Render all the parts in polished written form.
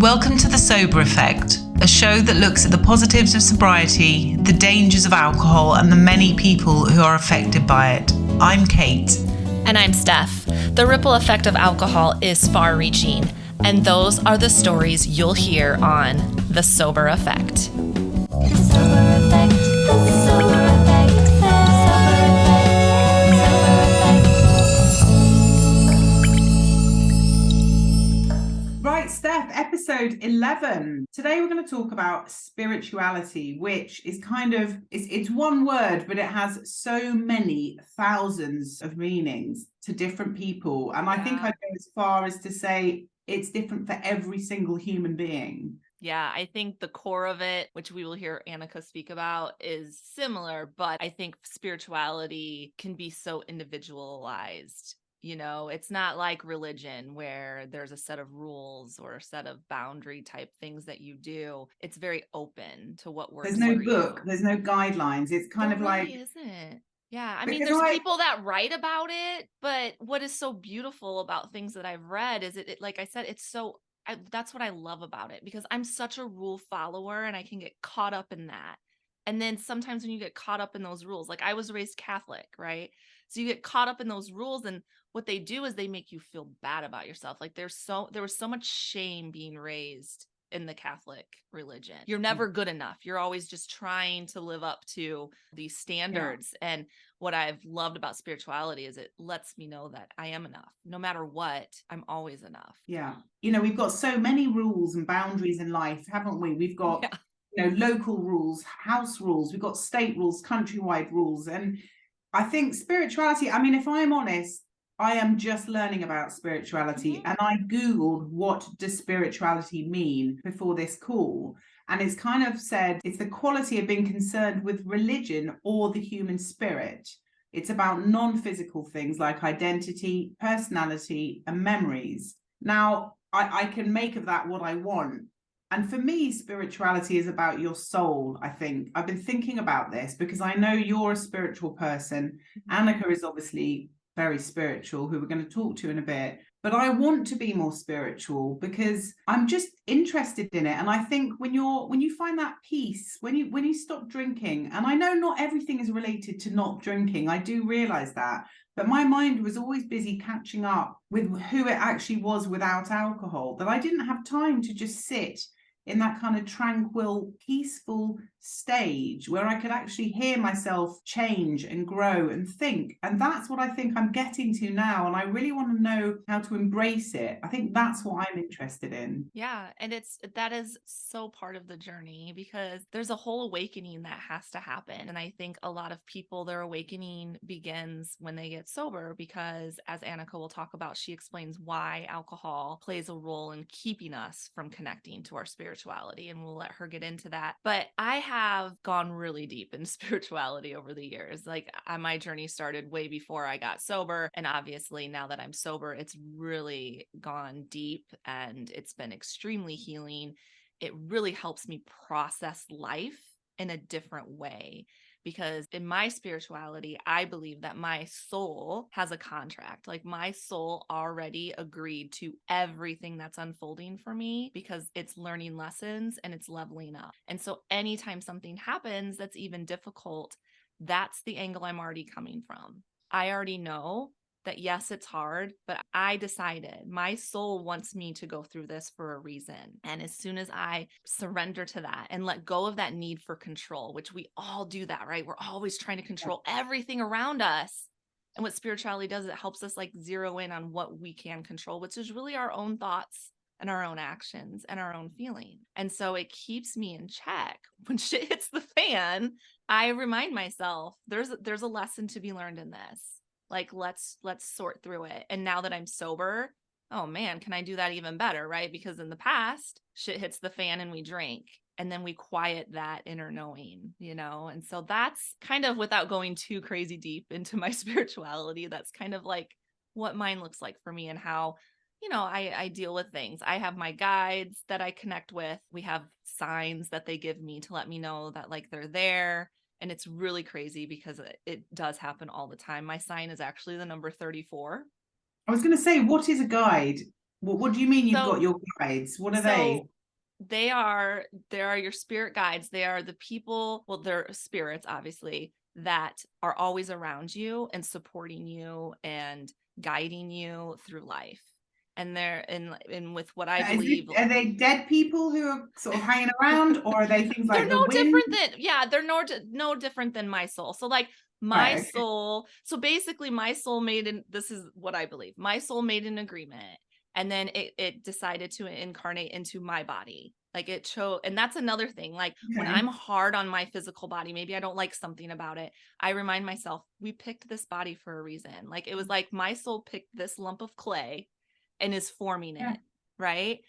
Welcome to The Sober Effect, a show that looks at the positives of sobriety, the dangers of alcohol, and the many people who are affected by it. I'm Kate. And I'm Steph. The ripple effect of alcohol is far-reaching, and those are the stories you'll hear on The Sober Effect. The Sober Effect, The Sober Effect, The Sober Effect, Sober Effect. Right, Steph, episode 11. Today we're going to talk about spirituality, which is it's one word, but it has so many thousands of meanings to different people. And I think I'd go as far as to say it's different for every single human being. Yeah, I think the core of it, which we will hear Anneka speak about, is similar, but I think spirituality can be so individualized. You know, it's not like religion where there's a set of rules or a set of boundary type things that you do. It's very open to what works. There's no book, there's no guidelines. It's kind of like, isn't. Yeah, I mean, because there's people that write about it, but what is so beautiful about things that I've read is it like I said, it's so that's what I love about it, because I'm such a rule follower and I can get caught up in that. And then sometimes when you get caught up in those rules, like I was raised Catholic, right? So you get caught up in those rules, and what they do is they make you feel bad about yourself. Like there was so much shame being raised in the Catholic religion. You're never good enough. You're always just trying to live up to these standards. Yeah. And what I've loved about spirituality is it lets me know that I am enough. No matter what, I'm always enough. Yeah. You know, we've got so many rules and boundaries in life, haven't we? We've got, local rules, house rules, we've got state rules, countrywide rules. And I think spirituality, I mean, if I'm honest, I am just learning about spirituality, and I Googled what does spirituality mean before this call. And it's kind of said it's the quality of being concerned with religion or the human spirit. It's about non-physical things like identity, personality, and memories. Now, I can make of that what I want. And for me, spirituality is about your soul, I think. I've been thinking about this because I know you're a spiritual person. Anneka is obviously very spiritual, who we're going to talk to in a bit. But I want to be more spiritual because I'm just interested in it. And I think when you find that peace, when you stop drinking, and I know not everything is related to not drinking, I do realize that. But my mind was always busy catching up with who it actually was without alcohol, that I didn't have time to just sit in that kind of tranquil, peaceful stage where I could actually hear myself change and grow and think. And that's what I think I'm getting to now. And I really want to know how to embrace it. I think that's what I'm interested in. Yeah. And that is so part of the journey, because there's a whole awakening that has to happen. And I think a lot of people, their awakening begins when they get sober, because as Anneka will talk about, she explains why alcohol plays a role in keeping us from connecting to our spirituality. And we'll let her get into that. But I have gone really deep in spirituality over the years. Like my journey started way before I got sober. And obviously now that I'm sober, it's really gone deep and it's been extremely healing. It really helps me process life in a different way. Because in my spirituality, I believe that my soul has a contract. Like my soul already agreed to everything that's unfolding for me, because it's learning lessons and it's leveling up. And so anytime something happens that's even difficult, that's the angle I'm already coming from. I already know that yes, it's hard, but I decided my soul wants me to go through this for a reason. And as soon as I surrender to that and let go of that need for control, which we all do that, right? We're always trying to control everything around us. And what spirituality does, it helps us like zero in on what we can control, which is really our own thoughts and our own actions and our own feeling. And so it keeps me in check. When shit hits the fan, I remind myself there's a lesson to be learned in this. Like, let's sort through it. And now that I'm sober, oh man, can I do that even better, right? Because in the past, shit hits the fan and we drink, and then we quiet that inner knowing, you know? And so that's kind of, without going too crazy deep into my spirituality, that's kind of like what mine looks like for me and how, you know, I deal with things. I have my guides that I connect with. We have signs that they give me to let me know that like they're there. And it's really crazy because it does happen all the time. My sign is actually the number 34. I was going to say, what is a guide? What do you mean you've So- got your guides? What are they? So they are your spirit guides. They are the people, well, they're spirits, obviously, that are always around you and supporting you and guiding you through life. And they're in with what I believe. Are they dead people who are sort of hanging around, or are they things like They're the no wind? different than, yeah, they're no different than my soul. So like my Right, okay. soul, so basically my soul this is what I believe. My soul made an agreement, and then it decided to incarnate into my body. Like it chose, and that's another thing. Like when Okay. I'm hard on my physical body, maybe I don't like something about it, I remind myself, we picked this body for a reason. Like it was like my soul picked this lump of clay and is forming Yeah. it, right?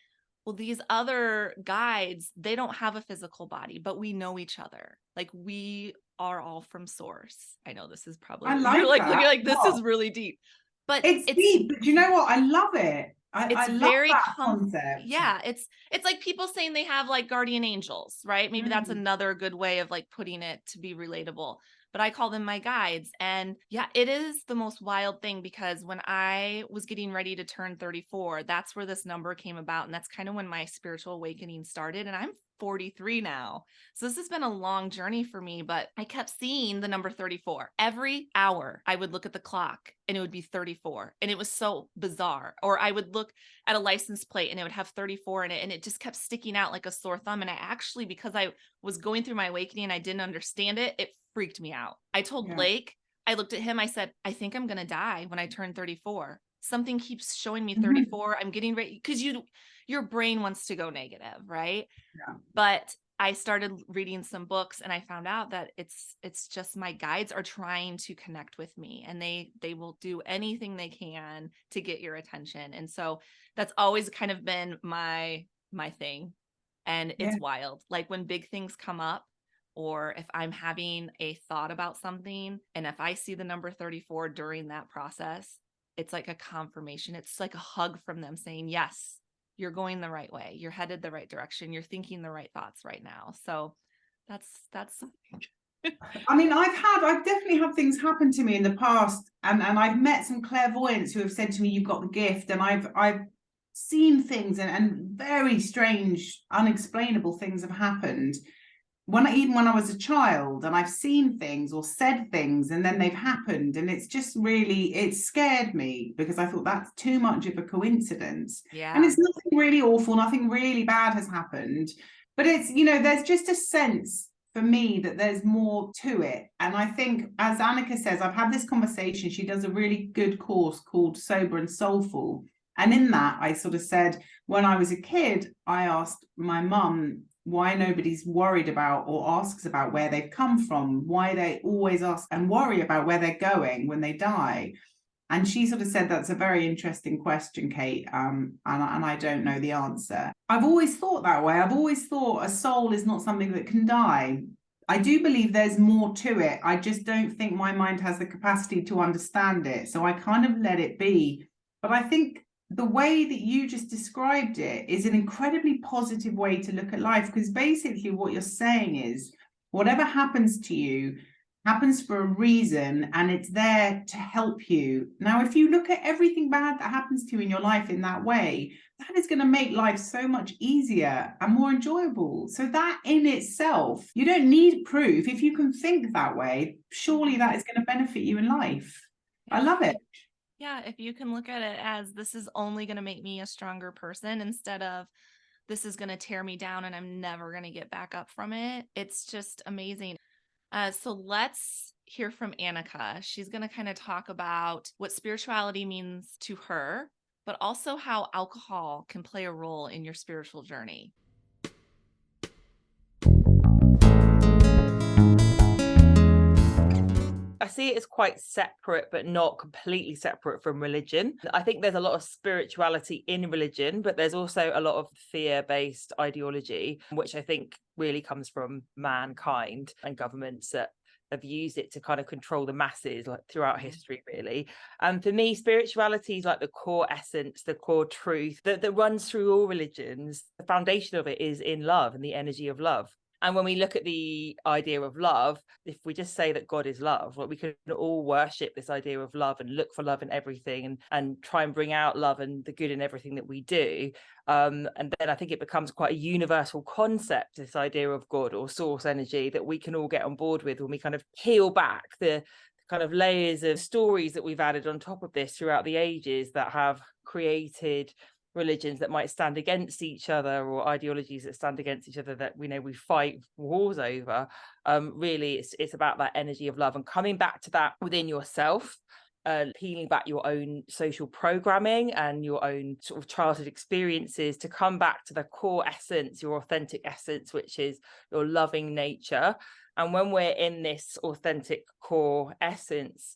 Well, these other guides, they don't have a physical body, but we know each other. Like we are all from source. I know this is probably, I like you're like that. looking like this What? is really deep, but It's deep, but you know what? I love it. I it's love very that concept. yeah, it's like people saying they have like guardian angels, right? Maybe that's another good way of like putting it to be relatable, but I call them my guides. And yeah, it is the most wild thing, because when I was getting ready to turn 34, that's where this number came about, and that's kind of when my spiritual awakening started. And I'm 43 now. So this has been a long journey for me, but I kept seeing the number 34. Every hour I would look at the clock and it would be 34. And it was so bizarre. Or I would look at a license plate and it would have 34 in it, and it just kept sticking out like a sore thumb. And I actually, because I was going through my awakening and I didn't understand it, it freaked me out. I told Yeah. Blake, I looked at him, I said, I think I'm going to die when I turn 34. Something keeps showing me 34. I'm getting ready, because your brain wants to go negative, right? Yeah. But I started reading some books and I found out that it's just my guides are trying to connect with me, and they will do anything they can to get your attention. And so that's always kind of been my thing. And it's Yeah. wild. Like when big things come up, or if I'm having a thought about something, and if I see the number 34 during that process, it's like a confirmation. It's like a hug from them saying, yes, you're going the right way. You're headed the right direction. You're thinking the right thoughts right now. So that's I mean, I've definitely had things happen to me in the past, and I've met some clairvoyants who have said to me, "You've got the gift," and I've seen things, and very strange, unexplainable things have happened. Even when I was a child, and I've seen things or said things, and then they've happened, and it's just really, it scared me, because I thought that's too much of a coincidence. yeah. And it's nothing really awful, nothing really bad has happened, but it's, there's just a sense for me that there's more to it. And I think, as Anneka says, I've had this conversation. She does a really good course called Sober and Soulful, and in that I sort of said, when I was a kid, I asked my mum why nobody's worried about or asks about where they've come from, why they always ask and worry about where they're going when they die. And she sort of said, that's a very interesting question, Kate, and I don't know the answer. I've always thought that way. I've always thought a soul is not something that can die. I do believe there's more to it. I just don't think my mind has the capacity to understand it. So I kind of let it be. But I think the way that you just described it is an incredibly positive way to look at life, because basically what you're saying is whatever happens to you happens for a reason, and it's there to help you. Now, if you look at everything bad that happens to you in your life in that way, that is going to make life so much easier and more enjoyable. So that in itself, you don't need proof. If you can think that way, surely that is going to benefit you in life. I love it. Yeah, if you can look at it as this is only going to make me a stronger person, instead of this is going to tear me down and I'm never going to get back up from it, it's just amazing. So let's hear from Anneka. She's going to kind of talk about what spirituality means to her, but also how alcohol can play a role in your spiritual journey. I see it as quite separate, but not completely separate from religion. I think there's a lot of spirituality in religion, but there's also a lot of fear-based ideology, which I think really comes from mankind and governments that have used it to kind of control the masses, like throughout history, really. And for me, spirituality is like the core essence, the core truth that runs through all religions. The foundation of it is in love and the energy of love. And when we look at the idea of love, if we just say that God is love, well, we can all worship this idea of love and look for love in everything, and try and bring out love and the good in everything that we do. And then I think it becomes quite a universal concept, this idea of God or source energy, that we can all get on board with when we kind of peel back the kind of layers of stories that we've added on top of this throughout the ages that have created religions that might stand against each other, or ideologies that stand against each other that we know we fight wars over. Really, it's about that energy of love and coming back to that within yourself, peeling back your own social programming and your own sort of childhood experiences to come back to the core essence, your authentic essence, which is your loving nature. And when we're in this authentic core essence,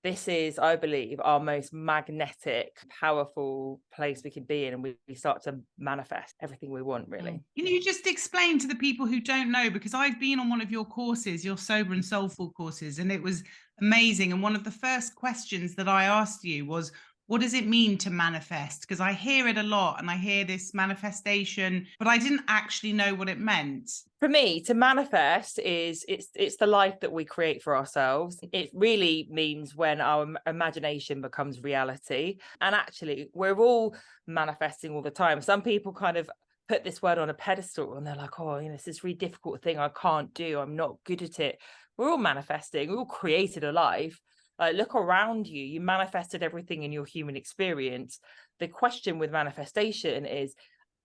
this is, I believe, our most magnetic, powerful place we can be in, and we start to manifest everything we want, really. Can you just explain to the people who don't know, because I've been on one of your courses, your Sober and Soulful courses, and it was amazing. And one of the first questions that I asked you was, what does it mean to manifest? Because I hear it a lot, and I hear this manifestation, but I didn't actually know what it meant. For me, to manifest is it's the life that we create for ourselves. It really means when our imagination becomes reality. And actually, we're all manifesting all the time. Some people kind of put this word on a pedestal and they're like, oh, it's this really difficult thing I can't do. I'm not good at it. We're all manifesting. We all created a life. Look around you. You manifested everything in your human experience. The question with manifestation is,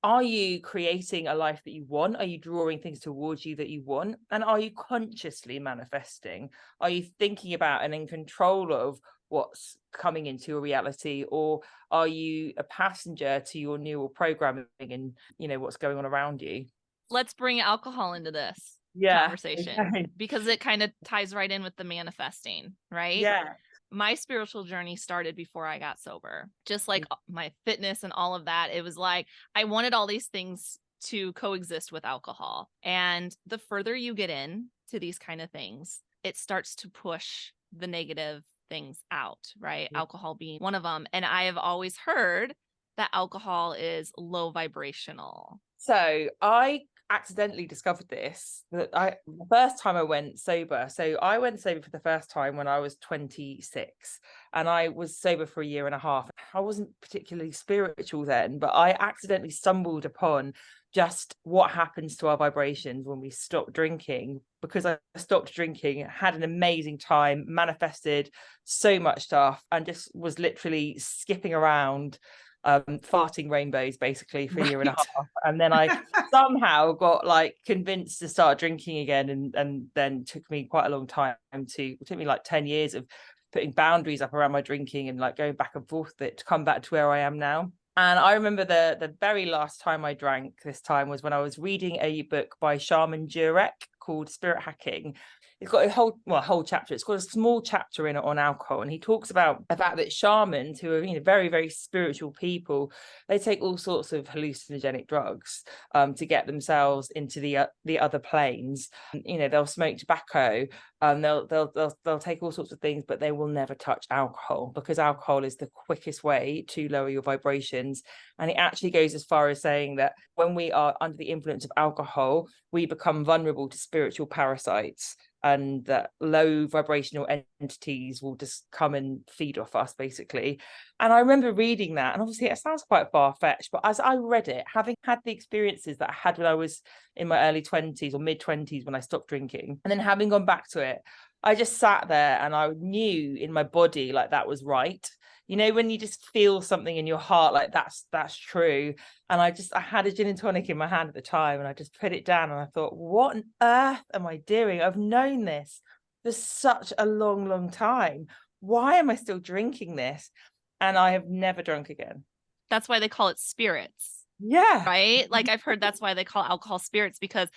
are you creating a life that you want? Are you drawing things towards you that you want? And are you consciously manifesting? Are you thinking about and in control of what's coming into your reality? Or are you a passenger to your neural programming and, what's going on around you? Let's bring alcohol into this conversation, okay. because it kind of ties right in with the manifesting, right? Yeah. My spiritual journey started before I got sober. Just like my fitness and all of that, it was like I wanted all these things to coexist with alcohol. And the further you get in to these kind of things, it starts to push the negative things out, right? Yeah. Alcohol being one of them. And I have always heard that alcohol is low vibrational. So I accidentally discovered this, that the first time I went sober. So I went sober for the first time when I was 26, and I was sober for 1.5 years. I wasn't particularly spiritual then, but I accidentally stumbled upon just what happens to our vibrations when we stop drinking. Because I stopped drinking, had an amazing time, manifested so much stuff, and just was literally skipping around, farting rainbows basically for 1.5 years. And then I somehow got convinced to start drinking again, and then took me quite a long time it took me 10 years of putting boundaries up around my drinking and going back and forth with it to come back to where I am now. And I remember the very last time I drank this time was when I was reading a book by Shaman Durek called Spirit Hacking. It's got a whole chapter. It's got a small chapter in it on alcohol, and he talks about the fact that shamans, who are very, very spiritual people, they take all sorts of hallucinogenic drugs to get themselves into the other planes. They'll smoke tobacco, they'll take all sorts of things, but they will never touch alcohol, because alcohol is the quickest way to lower your vibrations. And it actually goes as far as saying that when we are under the influence of alcohol, we become vulnerable to spiritual parasites, and that low vibrational entities will just come and feed off us, basically. And I remember reading that, and obviously it sounds quite far-fetched, but as I read it, having had the experiences that I had when I was in my early 20s or mid-20s when I stopped drinking, and then having gone back to it, I just sat there and I knew in my body that was right. When you just feel something in your heart, that's true. And I had a gin and tonic in my hand at the time, and I just put it down, and I thought, what on earth am I doing? I've known this for such a long, long time. Why am I still drinking this? And I have never drunk again. That's why they call it spirits. Yeah. Right? I've heard that's why they call alcohol spirits, because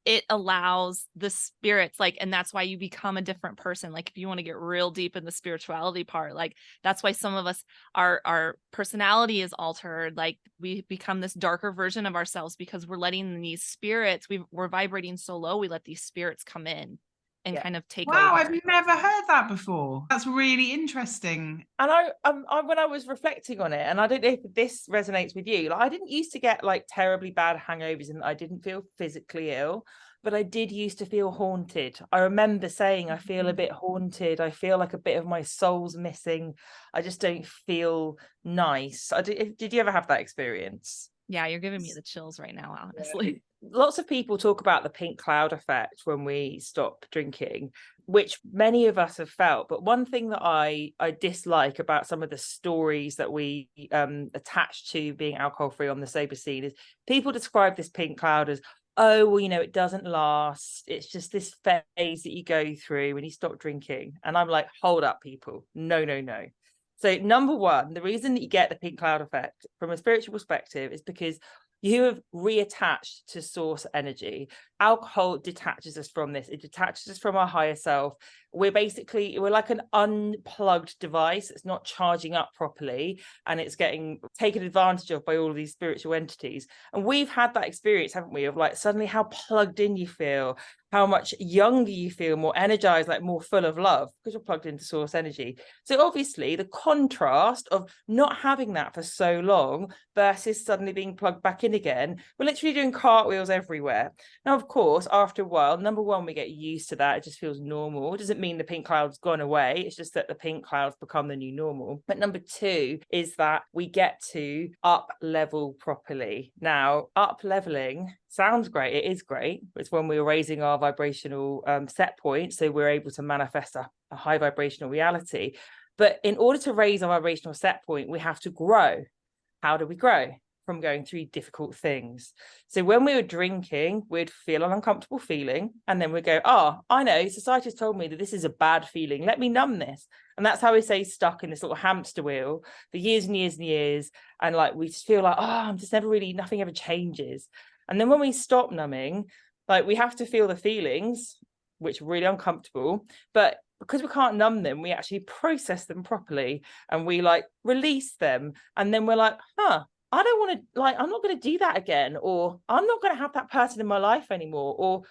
it allows the spirits, and that's why you become a different person. If you want to get real deep in the spirituality part, that's why some of us, our personality is altered. We become this darker version of ourselves because we're letting these spirits, we're vibrating so low, we let these spirits come in and kind of take over. Wow, I've never heard that before. That's really interesting. And I when I was reflecting on it, and I don't know if this resonates with you, I didn't used to get terribly bad hangovers, and I didn't feel physically ill. but I did used to feel haunted. I remember saying, I feel a bit haunted. I feel like a bit of my soul's missing. I just don't feel nice. Did you ever have that experience? Yeah, you're giving me the chills right now, honestly. Lots of people talk about the pink cloud effect when we stop drinking, which many of us have felt. But one thing that I dislike about some of the stories that we attach to being alcohol free on the sober scene is people describe this pink cloud as, oh, well, it doesn't last. It's just this phase that you go through when you stop drinking. And I'm like, hold up, people. No, no, no. So number one, the reason that you get the pink cloud effect from a spiritual perspective is because you have reattached to source energy. Alcohol detaches us from this. It detaches us from our higher self. We're like an unplugged device. It's not charging up properly, and it's getting taken advantage of by all of these spiritual entities. And we've had that experience, haven't we, of like suddenly how plugged in you feel, how much younger you feel, more energized, like more full of love, because you're plugged into source energy. So obviously the contrast of not having that for so long versus suddenly being plugged back in again, we're literally doing cartwheels everywhere. Now, of course, after a while, number one, we get used to that. It just feels normal. It doesn't mean the pink cloud's gone away. It's just that the pink clouds become the new normal. But number two is that we get to up level properly. Now, up leveling sounds great. It is great. It's when we're raising our vibrational set point, so we're able to manifest a high vibrational reality. But in order to raise our vibrational set point, we have to grow. How do we grow? From going through difficult things. So when we were drinking, we'd feel an uncomfortable feeling, and then we'd go, oh, I know, society's told me that this is a bad feeling. Let me numb this. And that's how we stay stuck in this little hamster wheel for years and years and years. And like, we just feel like, oh, I'm just nothing ever changes. And then when we stop numbing, like, we have to feel the feelings, which are really uncomfortable, but because we can't numb them, we actually process them properly, and we like release them. And then we're like, I don't want to, like, I'm not going to do that again, or I'm not going to have that person in my life anymore, or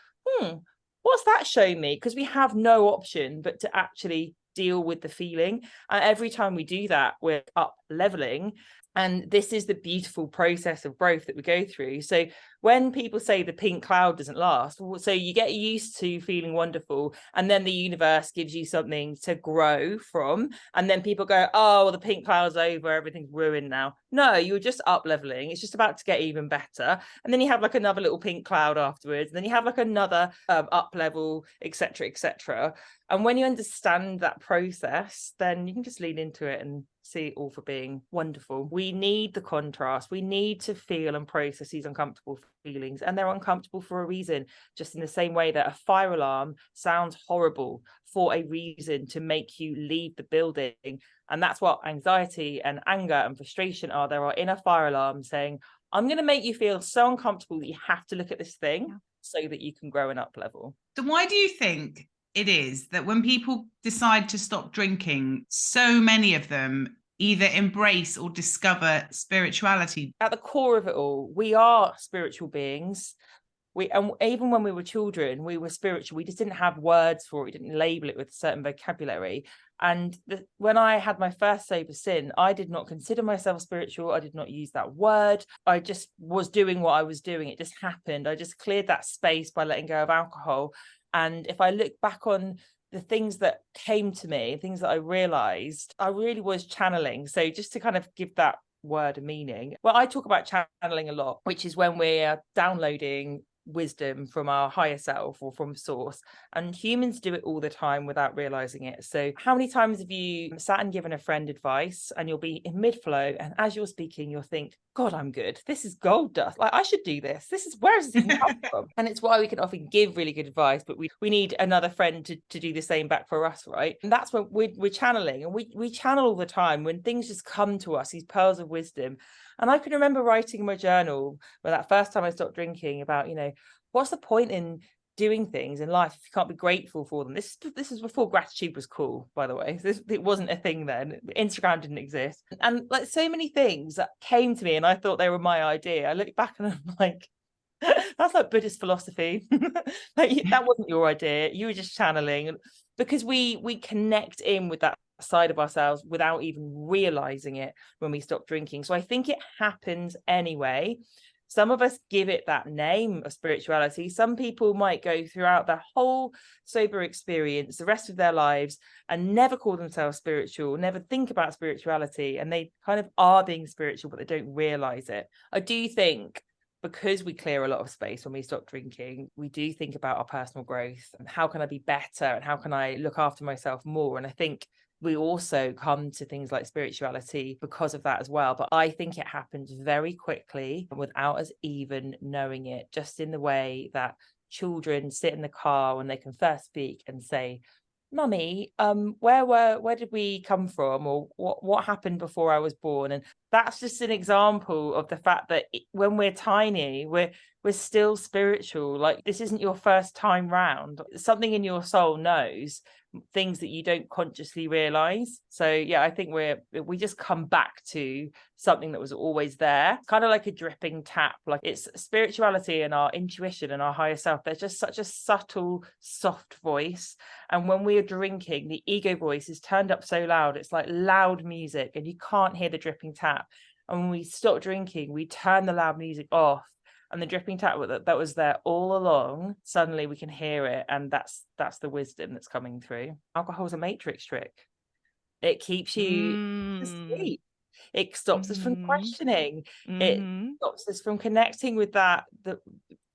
what's that show me? Because we have no option but to actually deal with the feeling. And every time we do that, we're up leveling. And this is the beautiful process of growth that we go through. So when people say the pink cloud doesn't last, so you get used to feeling wonderful, and then the universe gives you something to grow from, and then people go, oh, well, the pink cloud's over, everything's ruined now. No, you're just up leveling. It's just about to get even better. And then you have like another little pink cloud afterwards, and then you have like another up level, etc., etc. And when you understand that process, then you can just lean into it and see it all for being wonderful. We need the contrast. We need to feel and process these uncomfortable feelings, and they're uncomfortable for a reason, just in the same way that a fire alarm sounds horrible for a reason, to make you leave the building. And that's what anxiety and anger and frustration are. There are inner fire alarms saying, I'm going to make you feel so uncomfortable that you have to look at this thing so that you can grow an up level. So why do you think it is that when people decide to stop drinking, so many of them either embrace or discover spirituality? At the core of it all, we are spiritual beings. And even when we were children, we were spiritual. We just didn't have words for it. We didn't label it with a certain vocabulary. And when I had my first sober sin, I did not consider myself spiritual. I did not use that word. I just was doing what I was doing. It just happened. I just cleared that space by letting go of alcohol. And if I look back on the things that came to me, things that I realized, I really was channeling. So just to kind of give that word a meaning, well, I talk about channeling a lot, which is when we're downloading wisdom from our higher self or from source, and humans do it all the time without realizing it. So how many times have you sat and given a friend advice, and you'll be in mid-flow, and as you're speaking you'll think, God, I'm good, this is gold dust, like I should do this, where does this even come from? And it's why we can often give really good advice, but we need another friend to do the same back for us, right? And that's when we're channeling, and we channel all the time when things just come to us, these pearls of wisdom. And I can remember writing in my journal, when that first time I stopped drinking, about, what's the point in doing things in life if you can't be grateful for them? This is before gratitude was cool, by the way. It wasn't a thing then. Instagram didn't exist. And like so many things that came to me and I thought they were my idea, I look back and I'm like, that's like Buddhist philosophy. Like, that wasn't your idea. You were just channeling. Because we connect in with that side of ourselves without even realizing it when we stop drinking. So I think it happens anyway. Some of us give it that name of spirituality. Some people might go throughout their whole sober experience, the rest of their lives, and never call themselves spiritual, never think about spirituality, and they kind of are being spiritual, but they don't realize it. I do think because we clear a lot of space when we stop drinking, we do think about our personal growth and how can I be better and how can I look after myself more. And I think we also come to things like spirituality because of that as well. But I think it happens very quickly and without us even knowing it, just in the way that children sit in the car when they can first speak and say, Mummy, where did we come from, or what happened before I was born? And that's just an example of the fact that when we're tiny, we're still spiritual. Like, this isn't your first time round. Something in your soul knows things that you don't consciously realize. So yeah, I think we just come back to something that was always there, kind of like a dripping tap. Like, it's spirituality and our intuition and our higher self. There's just such a subtle, soft voice. And when we are drinking, the ego voice is turned up so loud, it's like loud music and you can't hear the dripping tap. And when we stop drinking, we turn the loud music off, and the dripping tap that was there all along, suddenly we can hear it. And that's the wisdom that's coming through. Alcohol's a matrix trick. It keeps you asleep. It stops us from questioning. It stops us from connecting with the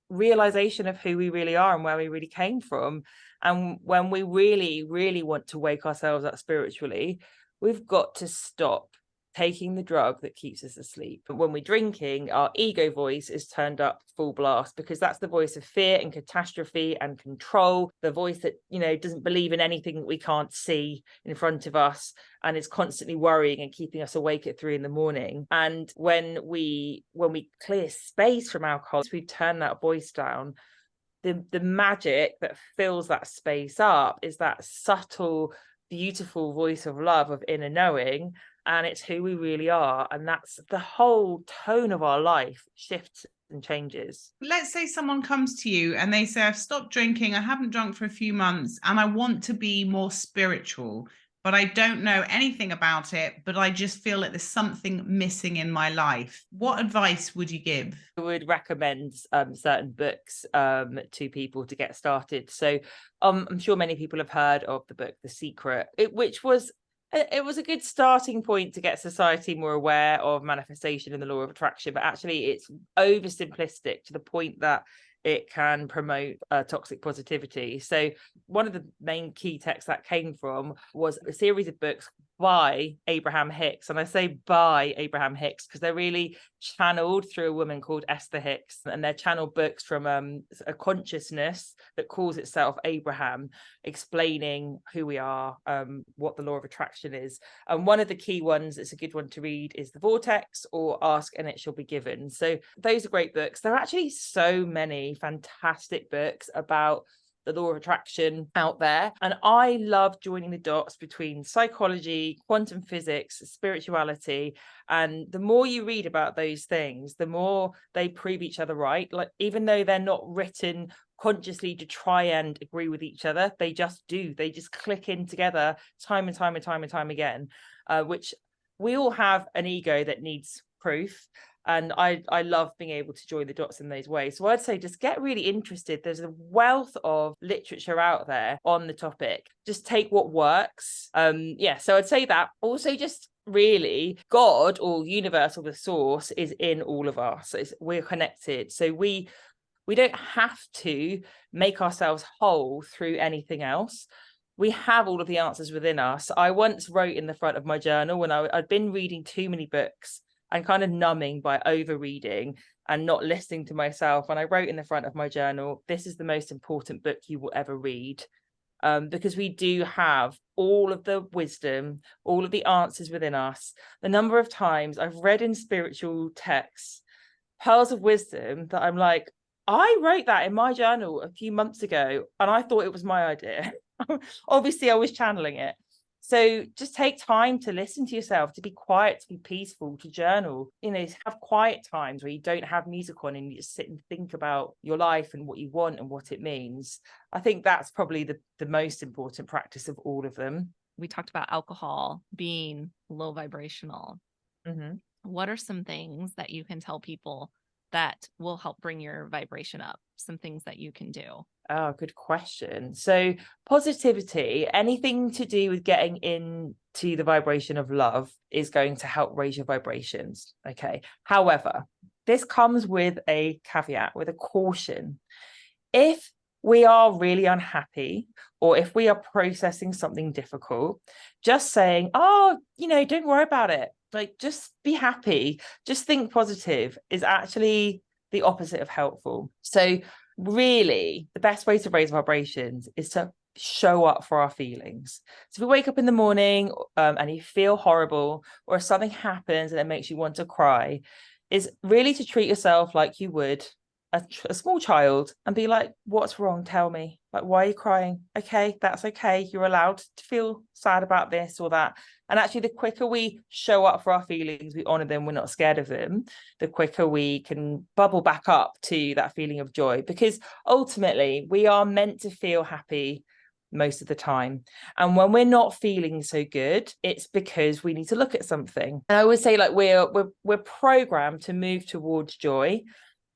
realization of who we really are and where we really came from. And when we really, really want to wake ourselves up spiritually, we've got to stop taking the drug that keeps us asleep. But when we're drinking, our ego voice is turned up full blast, because that's the voice of fear and catastrophe and control, the voice that, doesn't believe in anything that we can't see in front of us and is constantly worrying and keeping us awake at 3 a.m. And when we clear space from alcohol, we turn that voice down. The magic that fills that space up is that subtle, beautiful voice of love, of inner knowing, and it's who we really are. And that's the whole tone of our life shifts and changes. Let's say someone comes to you and they say, I've stopped drinking, I haven't drunk for a few months, and I want to be more spiritual, but I don't know anything about it, but I just feel like there's something missing in my life. What advice would you give? I would recommend certain books to people to get started. So I'm sure many people have heard of the book The Secret, which was a good starting point to get society more aware of manifestation and the law of attraction. But actually, it's oversimplistic to the point that it can promote toxic positivity. So one of the main key texts that came from was a series of books by Abraham Hicks. And I say by Abraham Hicks because they're really channeled through a woman called Esther Hicks, and they're channeled books from a consciousness that calls itself Abraham, explaining who we are, what the law of attraction is. And one of the key ones that's a good one to read is The Vortex or Ask and It Shall Be Given. So those are great books. There are actually so many fantastic books about the law of attraction out there, and I love joining the dots between psychology, quantum physics, spirituality. And the more you read about those things, the more they prove each other right. Like, even though they're not written consciously to try and agree with each other, they just do. They just click in together time and time and time and time again, which we all have an ego that needs proof. And I love being able to join the dots in those ways. So I'd say just get really interested. There's a wealth of literature out there on the topic. Just take what works. So I'd say that. Also, just really, God or universe or the source is in all of us. We're connected. So we don't have to make ourselves whole through anything else. We have all of the answers within us. I once wrote in the front of my journal, when I'd been reading too many books and kind of numbing by over reading and not listening to myself. And I wrote in the front of my journal, this is the most important book you will ever read. Because we do have all of the wisdom, all of the answers within us. The number of times I've read in spiritual texts, pearls of wisdom that I'm like, I wrote that in my journal a few months ago and I thought it was my idea. Obviously, I was channeling it. So just take time to listen to yourself, to be quiet, to be peaceful, to journal, have quiet times where you don't have music on and you just sit and think about your life and what you want and what it means. I think that's probably the most important practice of all of them. We talked about alcohol being low vibrational. Mm-hmm. What are some things that you can tell people that will help bring your vibration up? Some things that you can do. Oh, good question. So positivity, anything to do with getting into the vibration of love is going to help raise your vibrations. Okay. However, this comes with a caveat, with a caution. If we are really unhappy, or if we are processing something difficult, just saying, oh, don't worry about it. Like, just be happy, just think positive, is actually the opposite of helpful. So really, the best way to raise vibrations is to show up for our feelings. So if you wake up in the morning and you feel horrible, or if something happens and it makes you want to cry, is really to treat yourself like you would a small child and be like, what's wrong? Tell me. Like, why are you crying? Okay, that's okay. You're allowed to feel sad about this or that. And actually, the quicker we show up for our feelings, we honor them, we're not scared of them, the quicker we can bubble back up to that feeling of joy. Because ultimately, we are meant to feel happy most of the time. And when we're not feeling so good, it's because we need to look at something. And I always say, like, we're programmed to move towards joy.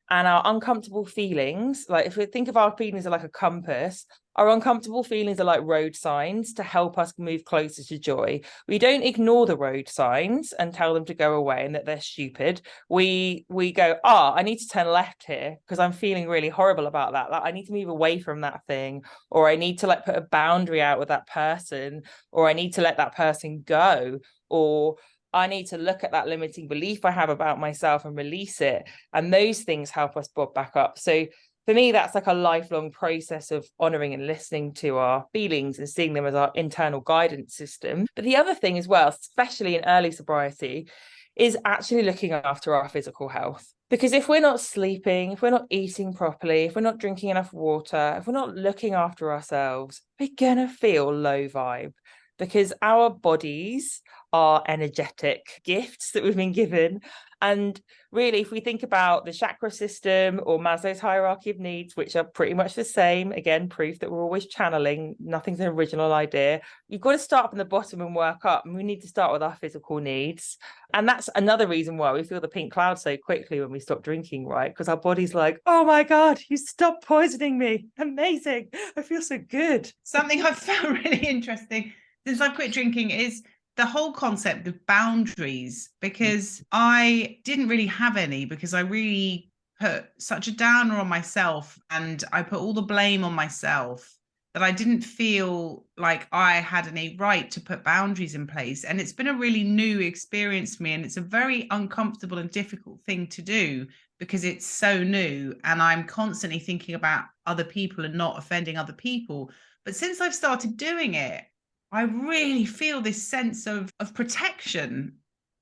And our uncomfortable feelings, like if we think of our feelings are like a compass, our uncomfortable feelings are like road signs to help us move closer to joy. We don't ignore the road signs and tell them to go away and that they're stupid. We go, I need to turn left here because I'm feeling really horrible about that. Like, I need to move away from that thing, or I need to like put a boundary out with that person, or I need to let that person go, or I need to look at that limiting belief I have about myself and release it. And those things help us bob back up. So for me, that's like a lifelong process of honoring and listening to our feelings and seeing them as our internal guidance system. But the other thing as well, especially in early sobriety, is actually looking after our physical health. Because if we're not sleeping, if we're not eating properly, if we're not drinking enough water, if we're not looking after ourselves, we're going to feel low vibe. Because our bodies are energetic gifts that we've been given. And really, if we think about the chakra system or Maslow's hierarchy of needs, which are pretty much the same, again, proof that we're always channeling, nothing's an original idea. You've got to start from the bottom and work up. And we need to start with our physical needs. And that's another reason why we feel the pink cloud so quickly when we stop drinking, right? Because our body's like, oh my God, you stopped poisoning me. Amazing. I feel so good. Something I've found really interesting since I've quit drinking is the whole concept of boundaries, because I didn't really have any, because I really put such a downer on myself and I put all the blame on myself that I didn't feel like I had any right to put boundaries in place. And it's been a really new experience for me. And it's a very uncomfortable and difficult thing to do because it's so new. And I'm constantly thinking about other people and not offending other people. But since I've started doing it, I really feel this sense of protection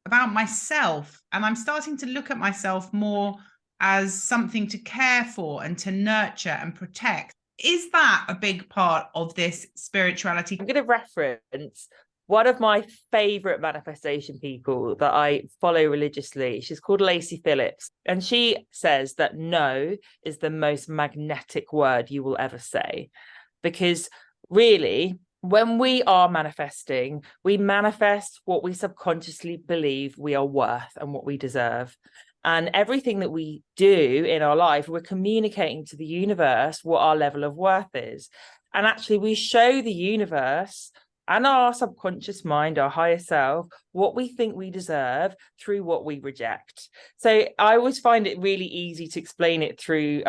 about myself. And I'm starting to look at myself more as something to care for and to nurture and protect. Is that a big part of this spirituality? I'm going to reference one of my favorite manifestation people that I follow religiously. She's called Lacey Phillips. And she says that no is the most magnetic word you will ever say. Because really, when we are manifesting, we manifest what we subconsciously believe we are worth and what we deserve. And everything that we do in our life, we're communicating to the universe what our level of worth is. And actually, we show the universe and our subconscious mind, our higher self, what we think we deserve through what we reject. So I always find it really easy to explain it through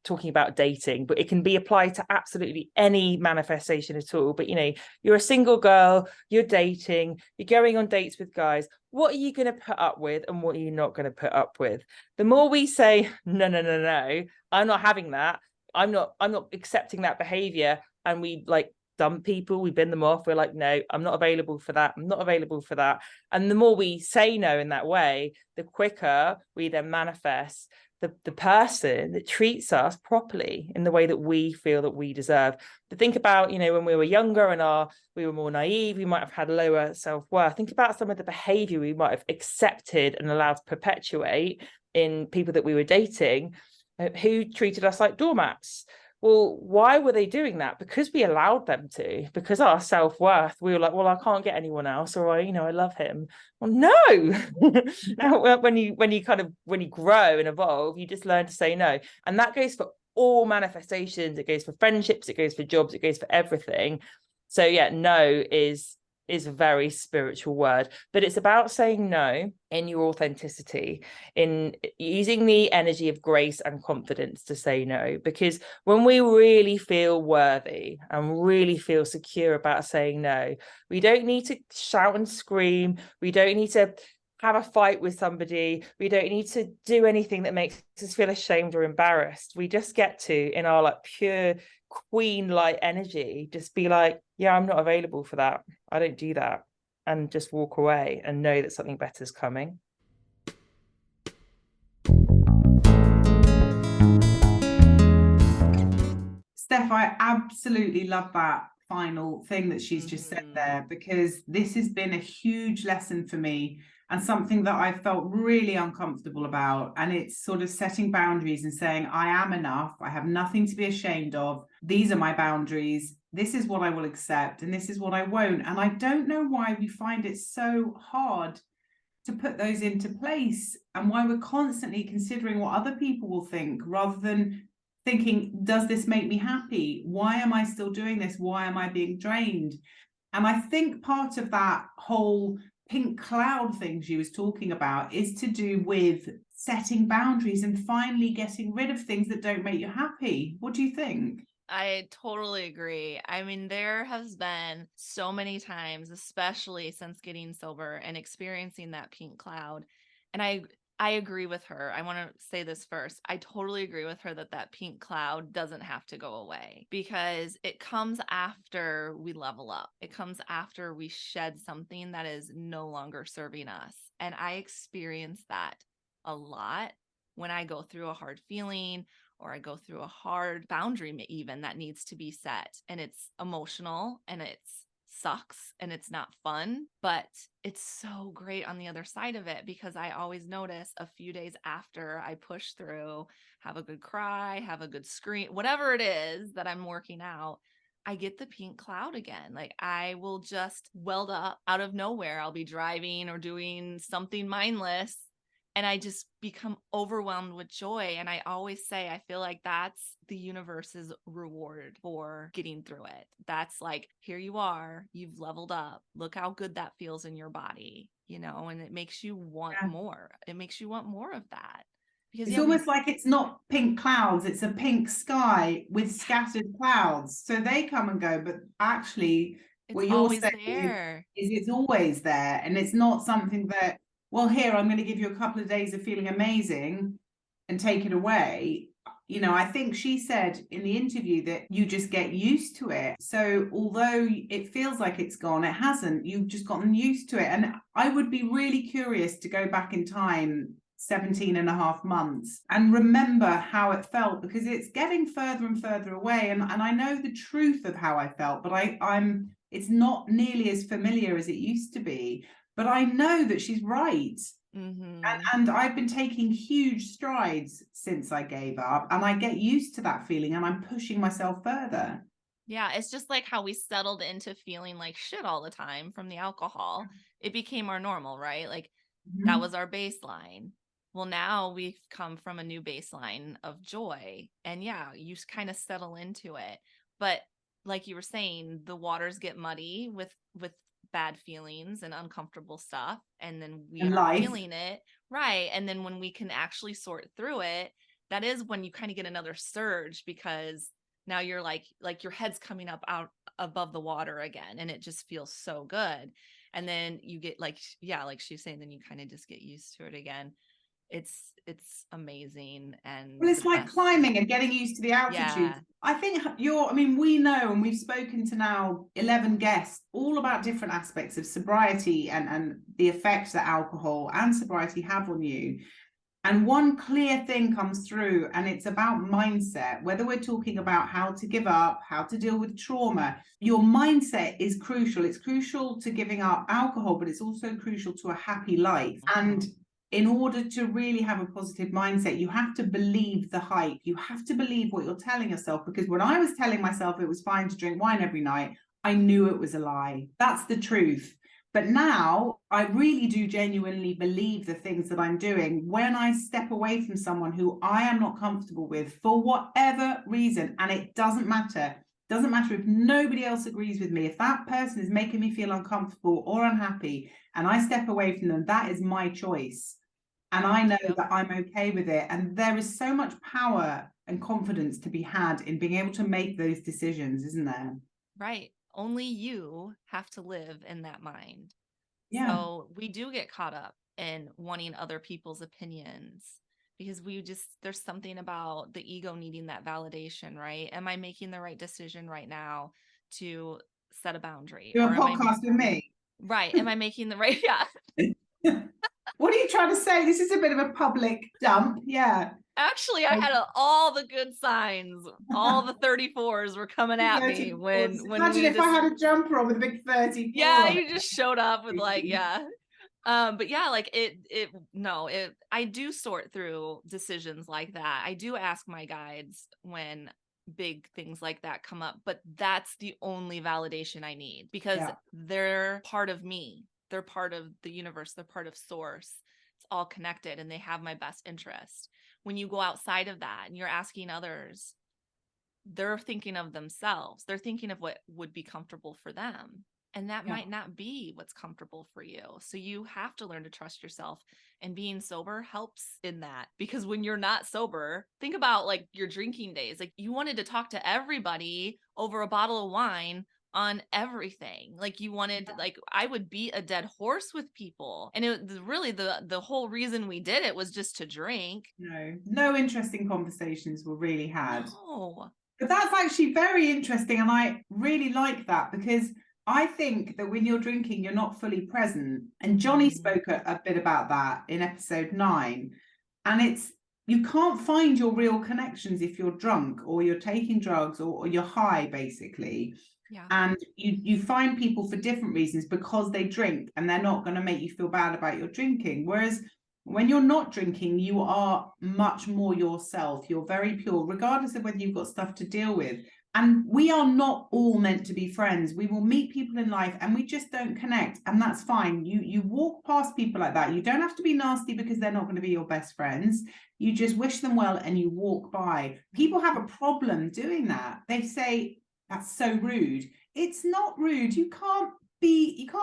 talking about dating, but it can be applied to absolutely any manifestation at all. But, you're a single girl, you're dating, you're going on dates with guys. What are you going to put up with and what are you not going to put up with? The more we say, no, I'm not having that. I'm not accepting that behavior. And we dump people, we bin them off. We're like, no, I'm not available for that. I'm not available for that. And the more we say no in that way, the quicker we then manifest the person that treats us properly in the way that we feel that we deserve. But think about, when we were younger and we were more naive, we might have had lower self-worth. Think about some of the behavior we might have accepted and allowed to perpetuate in people that we were dating who treated us like doormats. well, why were they doing that? Because we allowed them to, because our self-worth, we were like, well, I can't get anyone else, or I love him. Well, no. Now, when you grow and evolve, you just learn to say no. And that goes for all manifestations. It goes for friendships, it goes for jobs, it goes for everything. So yeah, no is a very spiritual word, but it's about saying no in your authenticity, in using the energy of grace and confidence to say no. Because when we really feel worthy and really feel secure about saying no, we don't need to shout and scream. We don't need to have a fight with somebody. We don't need to do anything that makes us feel ashamed or embarrassed. We just get to, in our like pure queen light energy, just be like, yeah, I'm not available for that. I don't do that. And just walk away and know that something better is coming. Steph, I absolutely love that final thing that she's just said there, because this has been a huge lesson for me and something that I felt really uncomfortable about. And it's sort of setting boundaries and saying, I am enough. I have nothing to be ashamed of. These are my boundaries. This is what I will accept and this is what I won't. And I don't know why we find it so hard to put those into place, and why we're constantly considering what other people will think rather than thinking, does this make me happy? Why am I still doing this? Why am I being drained? And I think part of that whole pink cloud thing she was talking about is to do with setting boundaries and finally getting rid of things that don't make you happy. What do you think? I totally agree. I mean, there has been so many times, especially since getting sober and experiencing that pink cloud. And I agree with her. I want to say this first. I totally agree with her that pink cloud doesn't have to go away, because it comes after we level up. It comes after we shed something that is no longer serving us. And I experience that a lot when I go through a hard feeling, or I go through a hard boundary even that needs to be set, and it's emotional and it sucks and it's not fun, but it's so great on the other side of it, because I always notice a few days after I push through, have a good cry, have a good scream, whatever it is that I'm working out, I get the pink cloud again. Like, I will just weld up out of nowhere. I'll be driving or doing something mindless, and I just become overwhelmed with joy. And I always say, I feel like that's the universe's reward for getting through it. That's like, here you are, you've leveled up. Look how good that feels in your body, and it makes you want more. It makes you want more of that. Because it's almost like it's not pink clouds, it's a pink sky with scattered clouds. So they come and go, but actually what you're saying is it's always there. And it's not something that, well, here, I'm going to give you a couple of days of feeling amazing and take it away. I think she said in the interview that you just get used to it. So although it feels like it's gone, it hasn't. You've just gotten used to it. And I would be really curious to go back in time 17 and a half months and remember how it felt, because it's getting further and further away. And I know the truth of how I felt, but it's not nearly as familiar as it used to be. But I know that she's right. And I've been taking huge strides since I gave up, and I get used to that feeling, and I'm pushing myself further. Yeah, it's just like how we settled into feeling like shit all the time from the alcohol. It became our normal, right? Like that was our baseline. Well, now we've come from a new baseline of joy, and yeah, you kind of settle into it. But like you were saying, the waters get muddy with bad feelings and uncomfortable stuff, and then we are feeling it, right? And then when we can actually sort through it, that is when you kind of get another surge, because now you're like your head's coming up out above the water again, and it just feels so good. And then you get like she's saying, then you kind of just get used to it again. It's amazing. And well, it's like climbing and getting used to the altitude. I think we know, and we've spoken to now 11 guests all about different aspects of sobriety and the effects that alcohol and sobriety have on you. And one clear thing comes through, and it's about mindset. Whether we're talking about how to give up, how to deal with trauma, your mindset is crucial. It's crucial to giving up alcohol, but it's also crucial to a happy life. And in order to really have a positive mindset, you have to believe the hype. You have to believe what you're telling yourself, because when I was telling myself it was fine to drink wine every night, I knew it was a lie. That's the truth. But now I really do genuinely believe the things that I'm doing when I step away from someone who I am not comfortable with for whatever reason. And it doesn't matter. Doesn't matter if nobody else agrees with me. If that person is making me feel uncomfortable or unhappy and I step away from them, that is my choice. And I know that I'm okay with it. And there is so much power and confidence to be had in being able to make those decisions, isn't there? Right. Only you have to live in that mind. Yeah. So we do get caught up in wanting other people's opinions, because there's something about the ego needing that validation, right? Am I making the right decision right now to set a boundary? Do a Or am I podcast with me. right? Am I making the right? Yeah. What are you trying to say? This is a bit of a public dump. Yeah. Actually, I had all the good signs. All the 34s were coming at me when Imagine if I had a jumper on with a big 34. Yeah, on you it. just showed up with like, yeah. But yeah, like I do sort through decisions like that. I do ask my guides when big things like that come up, but that's the only validation I need, because they're part of me. They're part of the universe. They're part of source. It's all connected and they have my best interest. When you go outside of that and you're asking others, they're thinking of themselves. They're thinking of what would be comfortable for them. And that might not be what's comfortable for you. So you have to learn to trust yourself, and being sober helps in that, because when you're not sober, think about like your drinking days. Like you wanted to talk to everybody over a bottle of wine on everything. Like you wanted, like I would beat a dead horse with people. And it really the whole reason we did it was just to drink. No interesting conversations were really had. No. But that's actually very interesting. And I really like that, because I think that when you're drinking, you're not fully present. And Johnny spoke a bit about that in episode 9. And you can't find your real connections if you're drunk or you're taking drugs or you're high, basically. Yeah. And you find people for different reasons because they drink, and they're not going to make you feel bad about your drinking. Whereas when you're not drinking, you are much more yourself. You're very pure, regardless of whether you've got stuff to deal with. And we are not all meant to be friends. We will meet people in life and we just don't connect. And that's fine. You walk past people like that. You don't have to be nasty because they're not going to be your best friends. You just wish them well and you walk by. People have a problem doing that. They say, that's so rude. It's not rude. You can't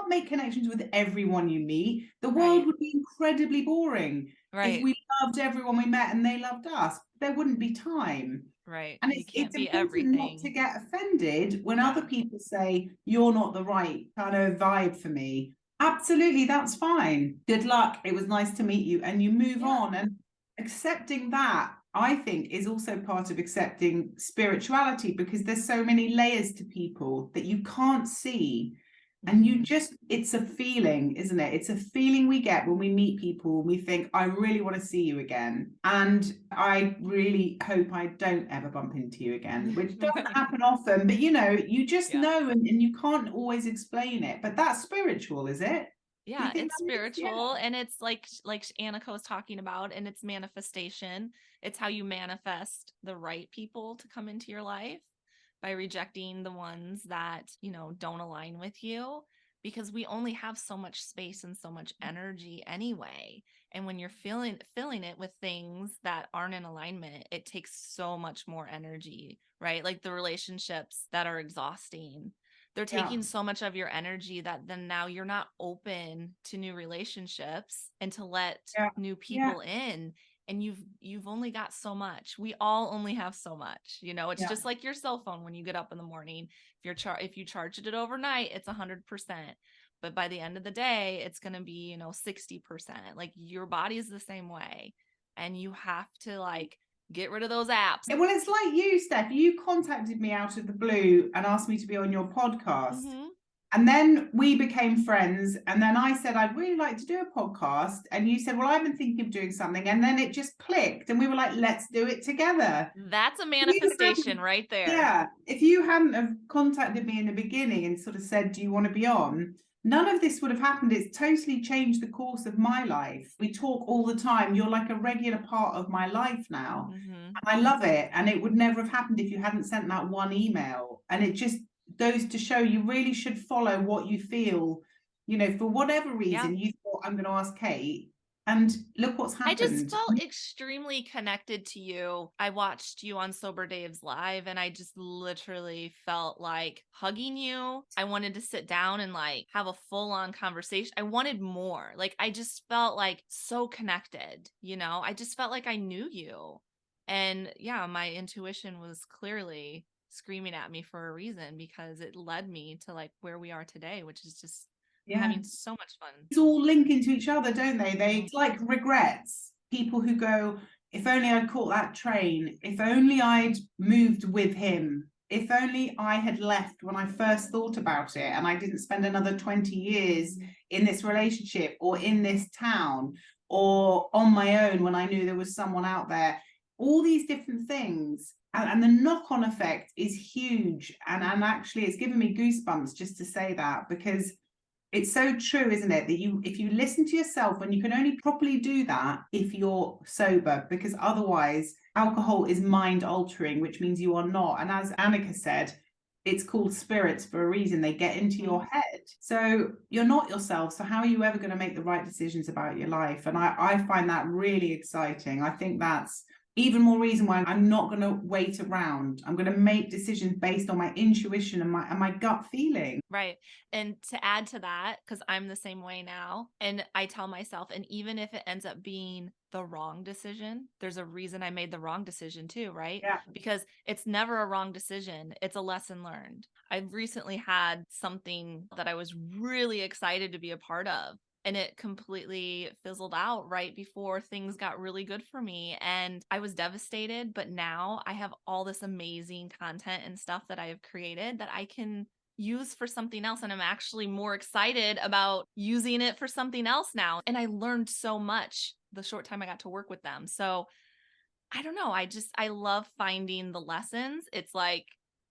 make connections with everyone you meet. The world would be incredibly boring if we loved everyone we met and they loved us. There wouldn't be time. Right. And it's important everything. not to get offended when other people say you're not the right kind of vibe for me. Absolutely, that's fine. Good luck. It was nice to meet you, and you move on. And accepting that, I think, is also part of accepting spirituality, because there's so many layers to people that you can't see. And it's a feeling, isn't it? It's a feeling we get when we meet people. We think, I really want to see you again. And I really hope I don't ever bump into you again, which doesn't happen often. But, you just know, and you can't always explain it. But that's spiritual, is it? Yeah, it's spiritual. And it's like Anneka was talking about, and it's manifestation. It's how you manifest the right people to come into your life, by rejecting the ones that, don't align with you, because we only have so much space and so much energy anyway. And when you're filling it with things that aren't in alignment, it takes so much more energy, right? Like the relationships that are exhausting, they're taking so much of your energy that then now you're not open to new relationships and to let new people in. And you've only got so much. We all only have so much. It's just like your cell phone. When you get up in the morning, if you charged it overnight, it's 100%. But by the end of the day, it's going to be 60%. Like your body is the same way, and you have to get rid of those apps. Well, it's like you, Steph. You contacted me out of the blue and asked me to be on your podcast. And then we became friends. And then I said, I'd really like to do a podcast. And you said, well, I've been thinking of doing something. And then it just clicked. And we were like, let's do it together. That's a manifestation right there. Yeah. If you hadn't have contacted me in the beginning and sort of said, do you want to be on? none of this would have happened. It's totally changed the course of my life. We talk all the time. You're like a regular part of my life now. And I love it. And it would never have happened if you hadn't sent that one email. And it just goes to show you really should follow what you feel, you know, for whatever reason you thought, I'm going to ask Kate. And look what's happened. I just felt extremely connected to you. I watched you on Sober Dave's live and I just literally felt like hugging you. I wanted to sit down and like have a full on conversation. I wanted more. Like, I just felt like so connected, you know, I just felt like I knew you. And yeah, my intuition was clearly screaming at me for a reason, because it led me to like where we are today, which is just having so much fun. It's all linking to each other, don't they? It's like regrets. People who go, if only I'd caught that train, if only I'd moved with him, if only I had left when I first thought about it and I didn't spend another 20 years in this relationship or in this town or on my own when I knew there was someone out there. All these different things. And the knock-on effect is huge. And actually, it's given me goosebumps just to say that, because it's so true, isn't it? That if you listen to yourself, and you can only properly do that if you're sober, because otherwise alcohol is mind altering, which means you are not. And as Anneka said, it's called spirits for a reason. They get into your head. So you're not yourself. So how are you ever going to make the right decisions about your life? And I find that really exciting. I think that's even more reason why I'm not going to wait around. I'm going to make decisions based on my intuition and my gut feeling. Right. And to add to that, because I'm the same way now, and I tell myself, and even if it ends up being the wrong decision, there's a reason I made the wrong decision too, right? Yeah. Because it's never a wrong decision. It's a lesson learned. I've recently had something that I was really excited to be a part of, and it completely fizzled out right before things got really good for me. And I was devastated, but now I have all this amazing content and stuff that I have created that I can use for something else. And I'm actually more excited about using it for something else now. And I learned so much the short time I got to work with them. So I don't know. I love finding the lessons. It's like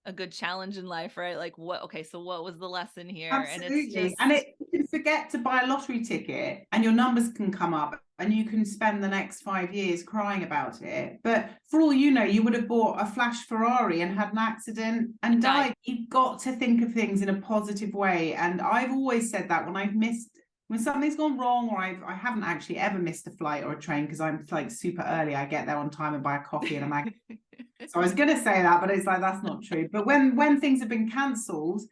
a good challenge in life, right? Like so what was the lesson here? Absolutely. And you can forget to buy a lottery ticket and your numbers can come up and you can spend the next 5 years crying about it. But for all you know, you would have bought a flash Ferrari and had an accident and died. You've got to think of things in a positive way. And I've always said that when something's gone wrong, or I haven't actually ever missed a flight or a train, because I'm like super early. I get there on time and buy a coffee and a magazine. So I was going to say that, but it's like, that's not true. But when things have been cancelled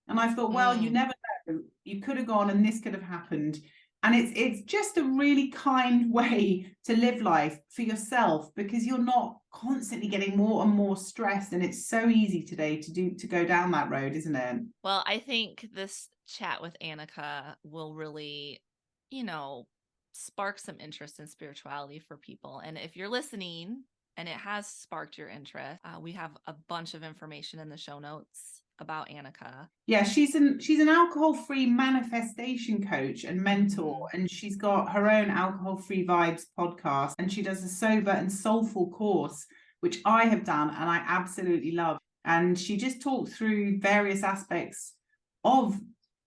and I thought, well, you never know, you could have gone and this could have happened. And it's just a really kind way to live life for yourself, because you're not constantly getting more and more stressed. And it's so easy today to go down that road, isn't it? Well, I think this chat with Anneka will really, spark some interest in spirituality for people. And if you're listening and it has sparked your interest, we have a bunch of information in the show notes about Anneka. Yeah, she's an alcohol-free manifestation coach and mentor, and she's got her own Alcohol-Free Vibes podcast, and she does a sober and soulful course, which I have done and I absolutely love. And she just talked through various aspects of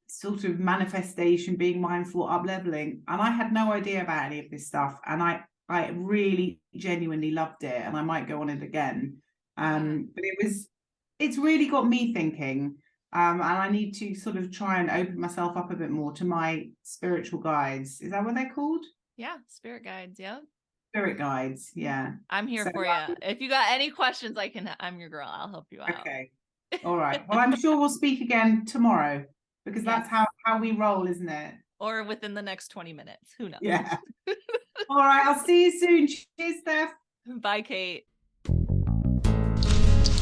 sort of manifestation, being mindful, up-leveling, and I had no idea about any of this stuff, and I really genuinely loved it, and I might go on it again. But it's really got me thinking, and I need to sort of try and open myself up a bit more to my spiritual guides. Is that what they're called? Yeah, spirit guides. Yeah. Spirit guides. Yeah. I'm here for you. If you got any questions, I'm your girl. I'll help you out. Okay. All right. Well, I'm sure we'll speak again tomorrow, because that's how we roll, isn't it? Or within the next 20 minutes. Who knows? Yeah. All right. I'll see you soon. Cheers, Steph. Bye, Kate.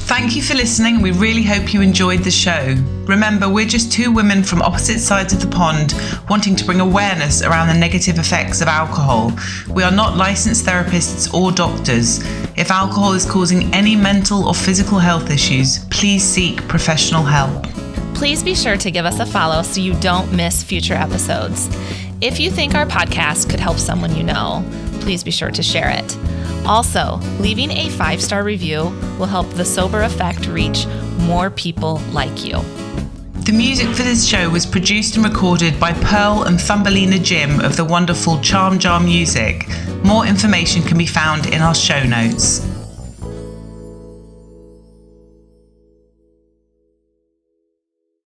Thank you for listening. We really hope you enjoyed the show. Remember, we're just two women from opposite sides of the pond wanting to bring awareness around the negative effects of alcohol. We are not licensed therapists or doctors. If alcohol is causing any mental or physical health issues, please seek professional help. Please be sure to give us a follow so you don't miss future episodes. If you think our podcast could help someone you know, please be sure to share it. Also, leaving a 5-star review will help the Sober Effect reach more people like you. The music for this show was produced and recorded by Pearl and Thumbelina Jim of the wonderful Charm Jar Music. More information can be found in our show notes.